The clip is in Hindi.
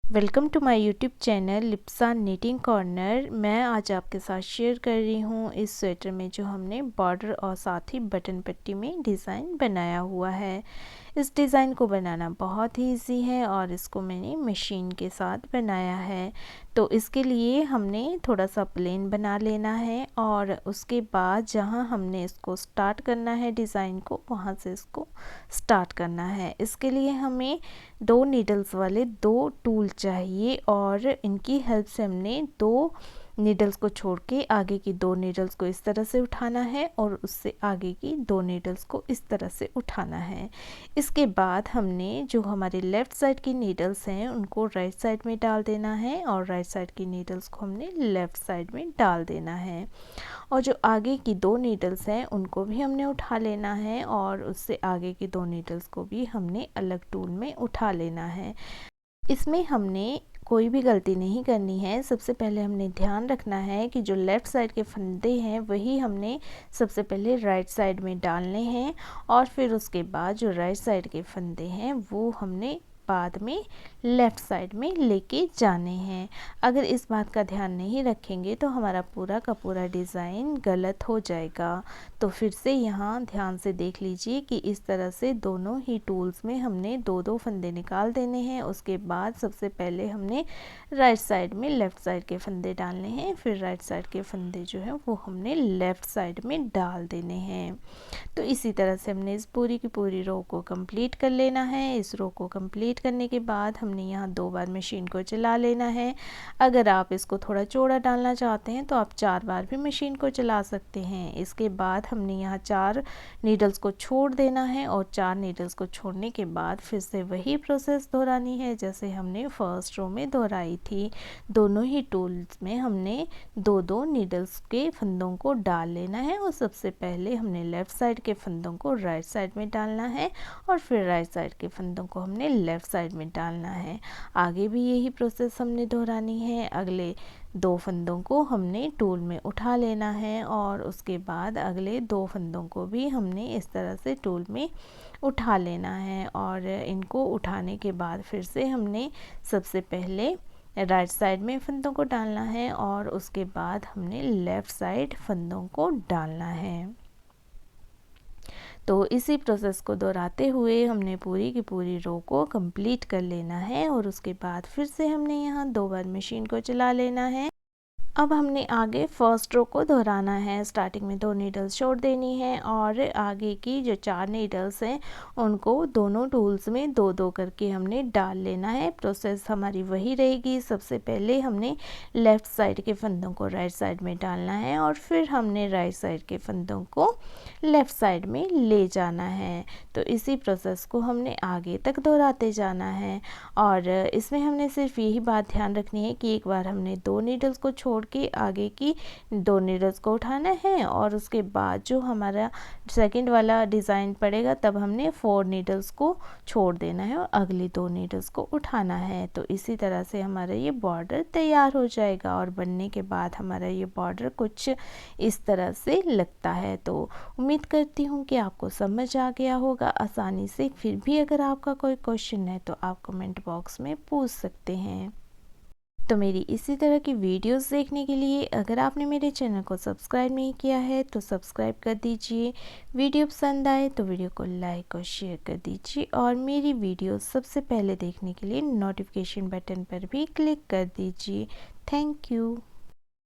Welcome to my YouTube channel Lipsa knitting corner. मैं आज आपके साथ शेयर कर रही हूँ इस स्वेटर में जो हमने बॉर्डर और साथ ही बटन पट्टी में डिज़ाइन बनाया हुआ है। इस डिज़ाइन को बनाना बहुत ही इजी है और इसको मैंने मशीन के साथ बनाया है। तो इसके लिए हमने थोड़ा सा प्लेन बना लेना है और उसके बाद जहाँ हमने इसको स्टार्ट करना है डिज़ाइन को, वहाँ से इसको स्टार्ट करना है। इसके लिए हमें 2 नीडल्स वाले 2 टूल चाहिए और इनकी हेल्प से हमने 2 नीडल्स को छोड़ के आगे की 2 नीडल्स को इस तरह से उठाना है और उससे आगे की 2 नीडल्स को इस तरह से उठाना है। इसके बाद हमने जो हमारे लेफ़्ट साइड की नीडल्स हैं उनको राइट साइड में डाल देना है और राइट साइड की नीडल्स को हमने लेफ़्ट साइड में डाल देना है। और जो आगे की 2 नीडल्स हैं उनको भी हमने उठा लेना है और उससे आगे की 2 नीडल्स को भी हमने अलग टूल में उठा लेना है। इसमें हमने कोई भी गलती नहीं करनी है। सबसे पहले हमने ध्यान रखना है कि जो लेफ़्ट साइड के फंदे हैं वही हमने सबसे पहले राइट साइड में डालने हैं और फिर उसके बाद जो राइट साइड के फंदे हैं वो हमने बाद में लेफ़्ट साइड में लेके जाने हैं। अगर इस बात का ध्यान नहीं रखेंगे तो हमारा पूरा का पूरा डिज़ाइन गलत हो जाएगा। तो फिर से यहाँ ध्यान से देख लीजिए कि इस तरह से दोनों ही टूल्स में हमने 2-2 फंदे निकाल देने हैं। उसके बाद सबसे पहले हमने राइट साइड में लेफ़्ट साइड के फंदे डालने हैं, फिर राइट साइड के फंदे जो हैं वो हमने लेफ़्ट साइड में डाल देने हैं। तो इसी तरह से हमने इस पूरी की पूरी रो को कंप्लीट कर लेना है। इस रो को कंप्लीट करने के बाद हमने यहाँ 2 बार मशीन को चला लेना है। अगर आप इसको थोड़ा चौड़ा डालना चाहते हैं तो आप 4 बार भी मशीन को चला सकते हैं। इसके बाद हमने यहाँ 4 नीडल्स को छोड़ देना है और 4 नीडल्स को छोड़ने के बाद फिर से वही प्रोसेस दोहरानी है जैसे हमने फर्स्ट रो में दोहराई थी। दोनों ही टूल्स में हमने 2-2 नीडल्स के फंदों को डाल लेना है और सबसे पहले हमने लेफ़्ट साइड के फंदों को राइट साइड में डालना है और फिर राइट साइड के फंदों को हमने लेफ़्ट साइड में डालना है। आगे भी यही प्रोसेस हमने दोहरानी है। अगले 2 फंदों को हमने टूल में उठा लेना है और उसके बाद अगले 2 फंदों को भी हमने इस तरह से टूल में उठा लेना है और इनको उठाने के बाद फिर से हमने सबसे पहले राइट साइड में फंदों को डालना है और उसके बाद हमने लेफ़्ट साइड फंदों को डालना है। तो इसी प्रोसेस को दोहराते हुए हमने पूरी की पूरी रो को कंप्लीट कर लेना है और उसके बाद फिर से हमने यहाँ 2 बार मशीन को चला लेना है। अब हमने आगे फर्स्ट रो को दोहराना है। स्टार्टिंग में 2 नीडल्स छोड़ देनी है और आगे की जो 4 नीडल्स हैं उनको दोनों टूल्स में 2-2 करके हमने डाल लेना है। प्रोसेस हमारी वही रहेगी। सबसे पहले हमने लेफ़्ट साइड के फंदों को राइट साइड में डालना है और फिर हमने राइट साइड के फंदों को लेफ़्ट साइड में ले जाना है। तो इसी प्रोसेस को हमने आगे तक दोहराते जाना है और इसमें हमने सिर्फ यही बात ध्यान रखनी है कि एक बार हमने 2 नीडल्स को छोड़ के आगे की 2 नीडल्स को उठाना है और उसके बाद जो हमारा सेकंड वाला डिज़ाइन पड़ेगा तब हमने 4 नीडल्स को छोड़ देना है और अगली 2 नीडल्स को उठाना है। तो इसी तरह से हमारा ये बॉर्डर तैयार हो जाएगा और बनने के बाद हमारा ये बॉर्डर कुछ इस तरह से लगता है। तो उम्मीद करती हूँ कि आपको समझ आ गया होगा आसानी से। फिर भी अगर आपका कोई क्वेश्चन है तो आप कमेंट बॉक्स में पूछ सकते हैं। तो मेरी इसी तरह की वीडियोस देखने के लिए अगर आपने मेरे चैनल को सब्सक्राइब नहीं किया है तो सब्सक्राइब कर दीजिए। वीडियो पसंद आए तो वीडियो को लाइक और शेयर कर दीजिए और मेरी वीडियो सबसे पहले देखने के लिए नोटिफिकेशन बटन पर भी क्लिक कर दीजिए। Thank you.